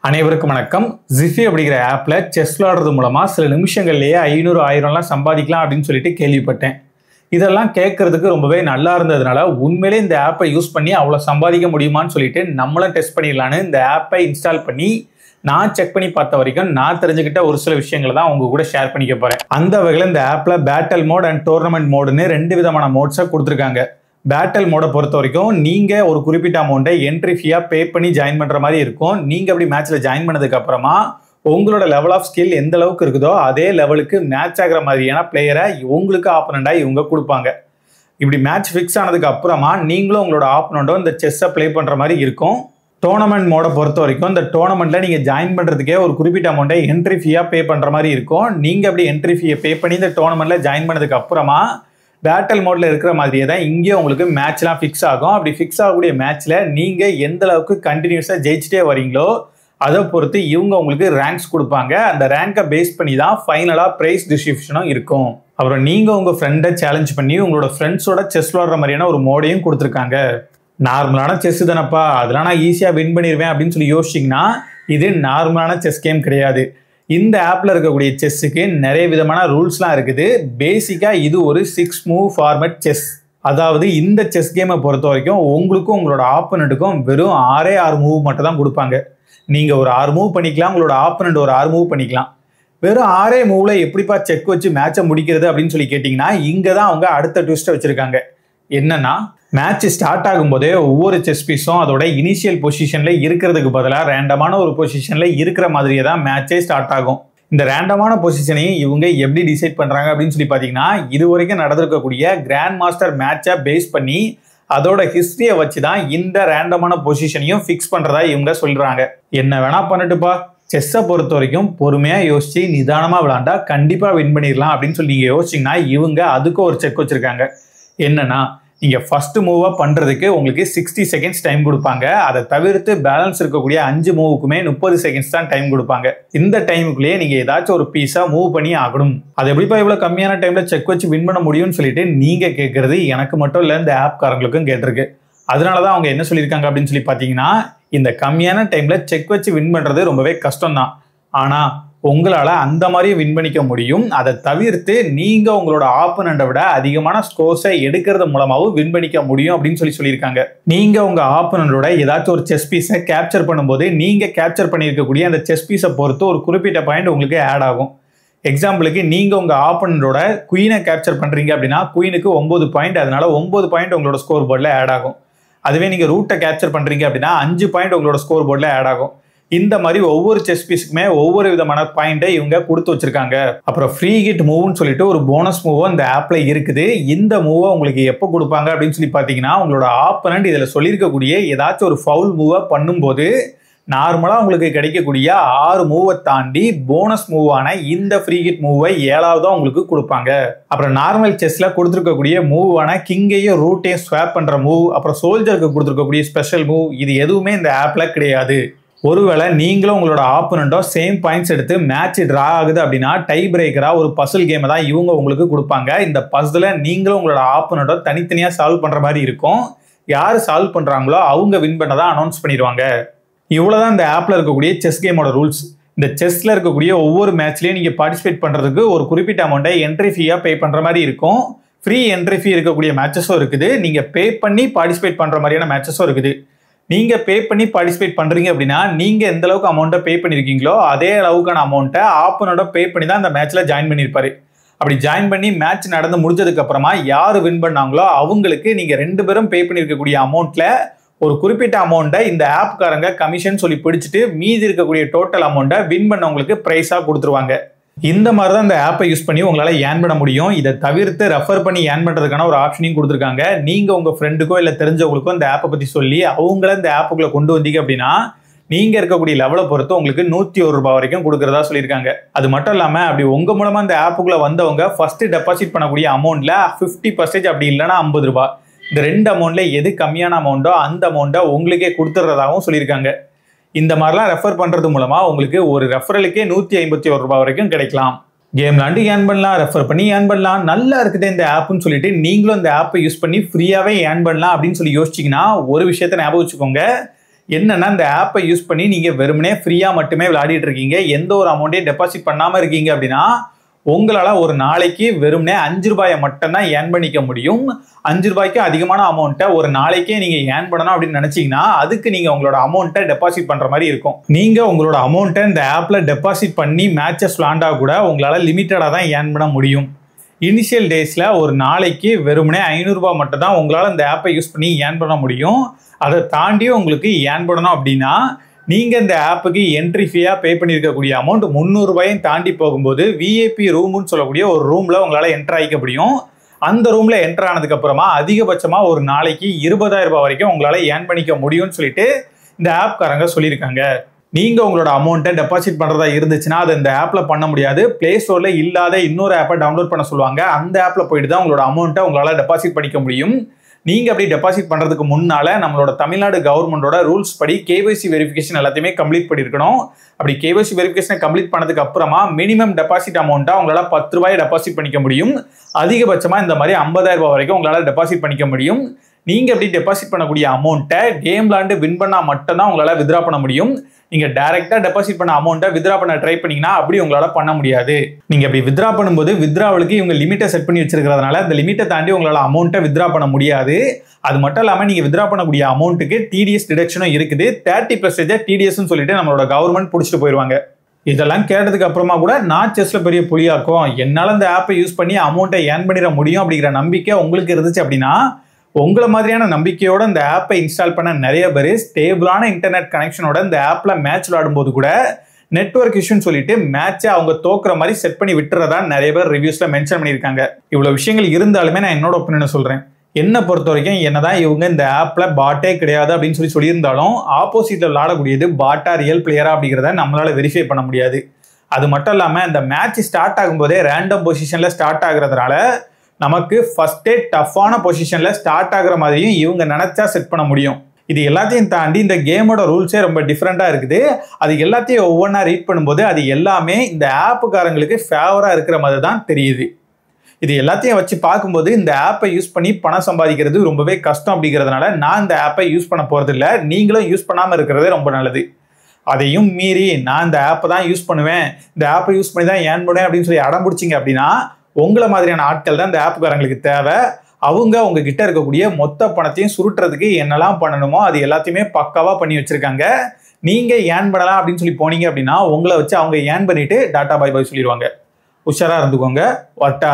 அனைவருக்கும் வணக்கம். ஜிஃபி அப்படிங்கிற ஆப்ல செஸ் விளையாடுறது மூலமா சில நிமிஷங்கள்லயே 500 1000 சம்பாதிக்கலாம் அப்படின்னு சொல்லிட்டு கேள்விப்பட்டேன். இதெல்லாம் கேட்கறதுக்கு ரொம்பவே நல்லா இருந்ததுனால உண்மையிலே இந்த ஆப்பை யூஸ் பண்ணி அவ்வளோ சம்பாதிக்க முடியுமான்னு சொல்லிட்டு நம்மளும் டெஸ்ட் பண்ணிடலான்னு இந்த ஆப்பை இன்ஸ்டால் பண்ணி நான் செக் பண்ணி பார்த்த வரைக்கும் நான் தெரிஞ்சுக்கிட்ட ஒரு சில விஷயங்களை தான் உங்க கூட ஷேர் பண்ணிக்க போறேன். அந்த வகையில் இந்த ஆப்ல பேட்டல் மோட் அண்ட் டோர்னமெண்ட் மோடுன்னு 2 விதமான மோட்ஸை கொடுத்துருக்காங்க. பேட்டல் மோடை பொறுத்த வரைக்கும் நீங்க ஒரு குறிப்பிட்ட அமௌண்ட்டை என்ட்ரி ஃபீயா பே பண்ணி ஜாயின் பண்ற மாதிரி இருக்கும். நீங்க அப்படி மேட்ச்ல ஜாயின் பண்ணதுக்கு அப்புறமா உங்களோட லெவல் ஆஃப் ஸ்கில் எந்த அளவுக்கு இருக்குதோ அதே லெவலுக்கு மேட்ச் ஆகிற மாதிரியான பிளேயரை உங்களுக்கு ஆப்பனண்டா இவங்க கொடுப்பாங்க. இப்படி மேட்ச் ஃபிக்ஸ் ஆனதுக்கு அப்புறமா நீங்களும் உங்களோட ஆப்பனண்டோ இந்த செஸ்ஸை பிளே பண்ற மாதிரி இருக்கும். டோர்னமெண்ட் மோடை பொறுத்த வரைக்கும் இந்த டோர்னமெண்ட்ல நீங்க ஜாயின் பண்றதுக்கே ஒரு குறிப்பிட்ட அமௌண்ட்டை என்ட்ரி ஃபீயா பே பண்ற மாதிரி இருக்கும். நீங்க அப்படி என்ட்ரி ஃபீயை பே பண்ணி இந்த டோர்னமெண்ட்ல ஜாயின் பண்ணதுக்கு அப்புறமா பேட்டல் மோட்ல இருக்கிற மாதிரியே தான் இங்கே உங்களுக்கு மேட்ச்லாம் ஃபிக்ஸ் ஆகும். அப்படி ஃபிக்ஸ் ஆகக்கூடிய மேட்ச்ல நீங்க எந்த அளவுக்கு கண்டினியூஸா ஜெயிச்சுட்டே வரீங்களோ அதை பொறுத்து இவங்க உங்களுக்கு ரேங்க்ஸ் கொடுப்பாங்க. அந்த ரேங்கை பேஸ் பண்ணி தான் ஃபைனலா பிரைஸ் டிஸ்ட்ரிபியூஷனும் இருக்கும். அப்புறம் நீங்க உங்க ஃப்ரெண்டை சேலஞ்ச் பண்ணி உங்களோட ஃப்ரெண்ட்ஸோட செஸ் விளாடுற மாதிரியான ஒரு மோடையும் கொடுத்துருக்காங்க. நார்மலான செஸ் தானப்பா, அதெல்லாம் நான் ஈஸியா வின் பண்ணிடுவேன் அப்படின்னு சொல்லி யோசிச்சிங்கன்னா இது நார்மலான செஸ் கேம் கிடையாது. இந்த ஆப்ல இருக்கக்கூடிய செஸ்ஸுக்கு நிறைய விதமான ரூல்ஸ்லாம் இருக்குது. பேசிக்கா இது ஒரு 6 மூவ் ஃபார்மேட் செஸ். அதாவது இந்த செஸ் கேமை பொறுத்த வரைக்கும் உங்களுக்கும் உங்களோட ஆப்பனண்ட்டுக்கும் வெறும் 6 மூவ் மட்டும் தான் கொடுப்பாங்க. நீங்க ஒரு 6 மூவ் பண்ணிக்கலாம், உங்களோட ஆப்பனண்ட் ஒரு 6 மூவ் பண்ணிக்கலாம். வெறும் 6 மூவ்ல எப்படிப்பா செக் வச்சு மேட்சை முடிக்கிறது அப்படின்னு சொல்லி கேட்டீங்கன்னா இங்க தான் அவங்க அடுத்த ட்விஸ்ட்டை வச்சிருக்காங்க. என்னன்னா மேட்ச் ஸ்டார்ட் ஆகும்போதே ஒவ்வொரு செஸ் பீஸும் அதோட இனிஷியல் பொசிஷன்ல இருக்கிறதுக்கு பதிலாக ரேண்டமான ஒரு பொசிஷன்ல இருக்கிற மாதிரியே தான் மேட்சே ஸ்டார்ட் ஆகும். இந்த ரேண்டமான பொசிஷனையும் இவங்க எப்படி டிசைட் பண்றாங்க அப்படின்னு சொல்லி பாத்தீங்கன்னா இது வரைக்கும் நடந்திருக்கக்கூடிய கிராண்ட் மாஸ்டர் மேட்சை பேஸ் பண்ணி அதோட ஹிஸ்டரியை வச்சு தான் இந்த ரேண்டமான பொசிஷனையும் ஃபிக்ஸ் பண்றதா இவங்க சொல்றாங்க. என்ன வேணா பண்ணட்டுப்பா, செஸ்ஸை பொறுத்த வரைக்கும் பொறுமையா யோசிச்சு நிதானமா விளையாண்டா கண்டிப்பா வின் பண்ணிடலாம் அப்படின்னு சொல்லி நீங்க யோசிச்சீங்கன்னா இவங்க அதுக்கு ஒரு செக் வச்சிருக்காங்க. என்னன்னா நீங்க ஃபர்ஸ்ட் மூவா பண்றதுக்கு உங்களுக்கு 60 செகண்ட்ஸ் டைம் கொடுப்பாங்க. அதை தவிர்த்து பேலன்ஸ் இருக்கக்கூடிய 5 மூவுக்குமே 30 செகண்ட்ஸ் தான் டைம் கொடுப்பாங்க. இந்த டைமுக்குள்ளேயே நீங்க ஏதாச்சும் ஒரு பீஸா மூவ் பண்ணி ஆகணும். அது எப்படிப்பா இவ்வளவு கம்மியான டைம்ல செக் வச்சு வின் பண்ண முடியும்னு சொல்லிட்டு நீங்க கேட்கறது எனக்கு மட்டும் இல்ல, இந்த ஆப் காரங்களுக்கும் கேட்டிருக்கு. அதனாலதான் அவங்க என்ன சொல்லியிருக்காங்க அப்படின்னு சொல்லி பாத்தீங்கன்னா இந்த கம்மியான டைம்ல செக் வச்சு வின் பண்றது ரொம்பவே கஷ்டம் தான். ஆனா உங்களால அந்த மாதிரி வின் பண்ணிக்க முடியும். அதை தவிர்த்து நீங்க உங்களோட ஆப்பனண்டை விட அதிகமான ஸ்கோர்ஸை எடுக்கிறது மூலமாவும் வின் பண்ணிக்க முடியும் அப்படின்னு சொல்லியிருக்காங்க. நீங்க உங்க ஆப்பனண்டோட ஏதாச்சும் ஒரு செஸ் பீஸை கேப்சர் பண்ணும்போது நீங்க கேப்சர் பண்ணியிருக்கக்கூடிய அந்த செஸ் பீஸை பொறுத்து ஒரு குறிப்பிட்ட பாயிண்ட் உங்களுக்கு ஆட் ஆகும். எக்ஸாம்பிளுக்கு நீங்க உங்க ஆப்பனண்டோட குயினை கேப்சர் பண்றீங்க அப்படின்னா குயினுக்கு 9 பாயிண்ட், அதனால 9 பாயிண்ட் உங்களோட ஸ்கோர் போர்டில் ஆட் ஆகும். அதுவே நீங்க ரூட்டை கேப்சர் பண்றீங்க அப்படின்னா 5 பாயிண்ட் உங்களோட ஸ்கோர் போர்டில் ஆட் ஆகும். இந்த மாதிரி ஒவ்வொரு செஸ் பீஸுக்குமே ஒவ்வொரு விதமான பாயிண்டை இவங்க கொடுத்து வச்சிருக்காங்க. அப்புறம் ஃப்ரீ ஹிட் மூவ்னு சொல்லிட்டு ஒரு போனஸ் மூவும் இந்த ஆப்ல இருக்குது. இந்த மூவை உங்களுக்கு எப்போ கொடுப்பாங்க அப்படின்னு சொல்லி பாத்தீங்கன்னா உங்களோட ஆப்பனண்ட் இதுல சொல்லியிருக்கக்கூடிய ஏதாச்சும் ஒரு ஃபவுல் மூவை பண்ணும்போது நார்மலா உங்களுக்கு கிடைக்கக்கூடிய 6 மூவை தாண்டி போனஸ் மூவான இந்த ஃப்ரீ ஹிட் மூவை 7ஆவதா உங்களுக்கு கொடுப்பாங்க. அப்புறம் நார்மல் செஸ்ல கொடுத்துருக்கக்கூடிய மூவான கிங்கையும் ரூட்டையும் ஸ்வாப் பண்ற மூவ், அப்புறம் சோல்ஜருக்கு கொடுத்துருக்கக்கூடிய ஸ்பெஷல் மூவ், இது எதுவுமே இந்த ஆப்ல கிடையாது. ஒருவேளை நீங்களும் உங்களோட ஆப்பனண்டோ சேம் பாயிண்ட்ஸ் எடுத்து மேட்ச் டிரா ஆகுது அப்படின்னா டை பிரேக்கரா ஒரு பசில் கேமை தான் இவங்க உங்களுக்கு கொடுப்பாங்க. இந்த பசில நீங்களும் உங்களோட ஆப்பனண்டோ தனித்தனியா சால்வ் பண்ற மாதிரி இருக்கும். யாரு சால்வ் பண்றாங்களோ அவங்க வின் பண்ணதா அனௌன்ஸ் பண்ணிடுவாங்க. இவ்வளவுதான் இந்த ஆப்ல இருக்கக்கூடிய செஸ் கேமோட ரூல்ஸ். இந்த செஸ்ல இருக்கக்கூடிய ஒவ்வொரு மேட்ச்லயும் நீங்க பார்ட்டிசிபேட் பண்றதுக்கு ஒரு குறிப்பிட்ட அமௌண்ட்டை என்ட்ரி ஃபீயா பே பண்ற மாதிரி இருக்கும். ஃப்ரீ என்ட்ரி ஃபீ இருக்கக்கூடிய மேட்சஸும் இருக்குது, நீங்க பே பண்ணி பார்ட்டிசிபேட் பண்ற மாதிரியான மேட்சஸும் இருக்குது. நீங்க பே பண்ணி பார்ட்டிசிபேட் பண்றீங்க அப்படின்னா நீங்க எந்த அளவுக்கு அமௌண்ட்டை பே பண்ணிருக்கீங்களோ அதே அளவுக்கான அமௌண்ட்டை ஆப்பனோட பே பண்ணி தான் அந்த மேட்ச்ல ஜாயின் பண்ணியிருப்பாரு. அப்படி ஜாயின் பண்ணி மேட்ச் நடந்து முடிஞ்சதுக்கு அப்புறமா யாரு வின் பண்ணாங்களோ அவங்களுக்கு நீங்க 2 பேரும் பே பண்ணிருக்கக்கூடிய அமௌண்ட்ல ஒரு குறிப்பிட்ட அமௌண்ட்டை இந்த ஆப்காரங்க கமிஷன் சொல்லி பிடிச்சிட்டு மீதி இருக்கக்கூடிய டோட்டல் அமௌண்ட்டை வின் பண்ணவங்களுக்கு பிரைஸா கொடுத்துருவாங்க. இந்த மாதிரி தான் இந்த ஆப்பை யூஸ் பண்ணி உங்களால ஏர்ன் பண்ண முடியும். இதை தவிர்த்து ரெஃபர் பண்ணி ஏர்ன் பண்றதுக்கான ஒரு ஆப்ஷனையும் கொடுத்துருக்காங்க. நீங்க உங்க ஃப்ரெண்டுக்கோ இல்ல தெரிஞ்சவங்களுக்கோ இந்த ஆப்பை பத்தி சொல்லி அவங்கள இந்த ஆப்புக்குள்ள கொண்டு வந்தீங்க அப்படின்னா நீங்க இருக்கக்கூடிய லெவலை பொறுத்து உங்களுக்கு 101 ரூபாய் வரைக்கும் கொடுக்கறதா சொல்லியிருக்காங்க. அது மட்டும் இல்லாம அப்படி உங்க மூலமா இந்த ஆப்புக்குள்ள வந்தவங்க ஃபர்ஸ்ட் டெபாசிட் பண்ணக்கூடிய அமௌண்ட்ல 50% அப்படி இல்லைன்னா 50 ரூபாய், இந்த 2 அமௌண்ட்ல எது கம்மியான அமௌண்ட்டோ அந்த அமௌண்ட்டை உங்களுக்கே கொடுத்துறதாகவும் சொல்லியிருக்காங்க. இந்த மாதிரிலாம் ரெஃபர் பண்றது மூலமா உங்களுக்கு ஒரு ரெஃபரலுக்கே 151 ரூபாய் வரைக்கும் கிடைக்கலாம். கேம் விளாண்டு ஏர்ன் பண்ணலாம், ரெஃபர் பண்ணி ஏர்ன் பண்ணலாம். நல்லா இருக்குது இந்த ஆப்னு சொல்லிட்டு நீங்களும் இந்த ஆப்பை யூஸ் பண்ணி ஃப்ரீயாவே ஏர்ன் பண்ணலாம் அப்படின்னு சொல்லி யோசிச்சிங்கன்னா ஒரு விஷயத்த ஞாபகம் வச்சுக்கோங்க. என்னன்னா இந்த ஆப்பை யூஸ் பண்ணி நீங்கள் வெறுமனே ஃப்ரீயாக மட்டுமே விளையாடிட்டு இருக்கீங்க, எந்த ஒரு அமௌண்ட்டையும் டெபாசிட் பண்ணாமல் இருக்கீங்க அப்படின்னா உங்களால் ஒரு நாளைக்கு வெறுமனே 5 ரூபாயை மட்டும்தான் ஏர்ன் பண்ணிக்க முடியும். 5 ரூபாய்க்கு அதிகமான அமௌண்ட்டை ஒரு நாளைக்கே நீங்கள் ஏர்ன் பண்ணணும் அப்படின்னு நினச்சிங்கன்னா அதுக்கு நீங்கள் உங்களோட அமௌண்ட்டை டெபாசிட் பண்ணுற மாதிரி இருக்கும். நீங்கள் உங்களோட அமௌண்ட்டை இந்த ஆப்பில் டெபாசிட் பண்ணி மேட்சஸ் விளாண்டா கூட உங்களால் லிமிட்டடாக தான் ஏர்ன் பண்ண முடியும். இனிஷியல் டேஸில் ஒரு நாளைக்கு வெறுமனே 500 ரூபாய் மட்டும் தான் உங்களால் இந்த ஆப்பை யூஸ் பண்ணி ஏர்ன் பண்ண முடியும். அதை தாண்டி உங்களுக்கு ஏர்ன் பண்ணணும் அப்படின்னா நீங்கள் இந்த ஆப்புக்கு என்ட்ரி ஃபீயாக பே பண்ணியிருக்கக்கூடிய அமௌண்ட் 300 ரூபாயும் தாண்டி போகும்போது விஐபி ரூமுன்னு சொல்லக்கூடிய ஒரு ரூமில் உங்களால் என்ட்ரு ஆகிக்க முடியும். அந்த ரூமில் என்ட்ரு ஆனதுக்கப்புறமா அதிகபட்சமாக ஒரு நாளைக்கு 20,000 ரூபாய் வரைக்கும் உங்களால் ஏர்ன் பண்ணிக்க முடியும்னு சொல்லிட்டு இந்த ஆப்காரங்க சொல்லியிருக்காங்க. நீங்கள் உங்களோட அமௌண்ட்டை டெபாசிட் பண்ணுறதா இருந்துச்சுன்னா அதை இந்த ஆப்பில் பண்ண முடியாது. ப்ளே ஸ்டோரில் இல்லாத இன்னொரு ஆப்பை டவுன்லோட் பண்ண சொல்லுவாங்க. அந்த ஆப்பில் போயிட்டு தான் உங்களோட அமௌண்ட்டை உங்களால் டெபாசிட் பண்ணிக்க முடியும். நீங்கள் அப்படி டெபாசிட் பண்ணுறதுக்கு முன்னால் நம்மளோட தமிழ்நாடு கவர்மெண்டோட ரூல்ஸ் படி கேஒய்சி வெரிஃபிகேஷன் எல்லாத்தையுமே கம்ப்ளீட் பண்ணியிருக்கணும். அப்படி கேஒய்சி வெரிஃபிகேஷனை கம்ப்ளீட் பண்ணதுக்கு அப்புறமா மினிமம் டெபாசிட் அமௌண்ட்டாக உங்களால் 10 ரூபாயை டெபாசிட் பண்ணிக்க முடியும். அதிகபட்சமாக இந்த மாதிரி 50,000 ரூபாய் வரைக்கும் உங்களால் டெபாசிட் பண்ணிக்க முடியும். நீங்கள் அப்படி டெபாசிட் பண்ணக்கூடிய அமௌண்ட்டை கேம் விளாண்டு வின் பண்ணால் மட்டும்தான் உங்களால் வித்ரா பண்ண முடியும். நீங்கள் டைரெக்டாக டெபாசிட் பண்ண அமௌண்ட்டை வித்ரா பண்ண ட்ரை பண்ணிங்கன்னா அப்படி உங்களால் பண்ண முடியாது. நீங்கள் அப்படி வித்ரா பண்ணும்போது வித்ராவலுக்கு இவங்க லிமிட்டை செட் பண்ணி வச்சிருக்கிறதுனால அந்த லிமிட்டை தாண்டி உங்களால் அமௌண்ட்டை வித்ரா பண்ண முடியாது. அது மட்டும் இல்லாமல் நீங்கள் வித்ரா பண்ணக்கூடிய அமௌண்ட்டுக்கு டிடிஎஸ் டிடக்ஷனும் இருக்குது. 30% டிடிஎஸ்ன்னு சொல்லிட்டு நம்மளோட கவர்மெண்ட் பிடிச்சிட்டு போயிடுவாங்க. இதெல்லாம் கேட்டதுக்கு அப்புறமா கூட நான் செஸ்ல பெரிய புலியாக்கும், என்னால் இந்த ஆப்பை யூஸ் பண்ணி அமௌண்ட்டை ஏர்ன் பண்ணிட முடியும் அப்படிங்கிற நம்பிக்கை உங்களுக்கு இருந்துச்சு அப்படின்னா உங்களை மாதிரியான நம்பிக்கையோட இந்த ஆப்பை இன்ஸ்டால் பண்ண நிறைய பேர் ஸ்டேபிளான இன்டர்நெட் கனெக்ஷனோட இந்த ஆப்பில் மேட்ச் விளையாடும்போது கூட நெட்வொர்க் இஷ்யூன்னு சொல்லிட்டு மேட்சை அவங்க தோக்குற மாதிரி செட் பண்ணி விட்டுறதா நிறைய பேர் ரிவ்யூஸில் மென்ஷன் பண்ணியிருக்காங்க. இவ்வளோ விஷயங்கள் இருந்தாலுமே நான் என்னோட ஒப்பீனியனை சொல்கிறேன். என்னை பொறுத்த வரைக்கும் என்னதான் இவங்க இந்த ஆப்பில் பாட்டே கிடையாது அப்படின்னு சொல்லியிருந்தாலும் ஆப்போசிட்டில் விளையாடக்கூடியது பாட்டா ரியல் பிளேயரா அப்படிங்கிறத நம்மளால வெரிஃபை பண்ண முடியாது. அது மட்டும் இல்லாமல் இந்த மேட்ச் ஸ்டார்ட் ஆகும்போதே ரேண்டம் பொசிஷனில் ஸ்டார்ட் ஆகுறதுனால நமக்கு ஃபர்ஸ்டே டஃப்பான பொசிஷனில் ஸ்டார்ட் ஆகிற மாதிரியும் இவங்க நினச்சா செட் பண்ண முடியும். இது எல்லாத்தையும் தாண்டி இந்த கேமோட ரூல்ஸே ரொம்ப டிஃப்ரெண்ட்டாக இருக்குது. அது எல்லாத்தையும் ஒவ்வொன்றா ரீட் பண்ணும்போது அது எல்லாமே இந்த ஆப்புக்காரங்களுக்கு ஃபேவராக இருக்கிற மாதிரி தான் தெரியுது. இது எல்லாத்தையும் வச்சு பார்க்கும்போது இந்த ஆப்பை யூஸ் பண்ணி பணம் சம்பாதிக்கிறது ரொம்பவே கஷ்டம் அப்படிங்கிறதுனால நான் இந்த ஆப்பை யூஸ் பண்ண போகிறதில்ல. நீங்களும் யூஸ் பண்ணாமல் இருக்கிறதே ரொம்ப நல்லது. அதையும் மீறி நான் இந்த ஆப்பை தான் யூஸ் பண்ணுவேன், இந்த ஆப்பை யூஸ் பண்ணி தான் ஏர்ன் பண்ணுவேன் அப்படின்னு சொல்லி அடம் பிடிச்சிங்க அப்படின்னா உங்களை மாதிரியான ஆட்கள் தான் இந்த ஆப்புக்காரங்களுக்கு தேவை. அவங்க உங்ககிட்ட இருக்கக்கூடிய மொத்த பணத்தையும் சுருட்டுறதுக்கு என்னெல்லாம் பண்ணணுமோ அது எல்லாத்தையுமே பக்காவாக பண்ணி வச்சிருக்காங்க. நீங்கள் ஏர்ன் பண்ணலாம் அப்படின்னு சொல்லி போனீங்க அப்படின்னா உங்களை வச்சு அவங்க ஏர்ன் பண்ணிட்டு டாட்டா பாய் பாய் சொல்லிடுவாங்க. உஷாராக இருந்துக்கோங்க. வட்டா.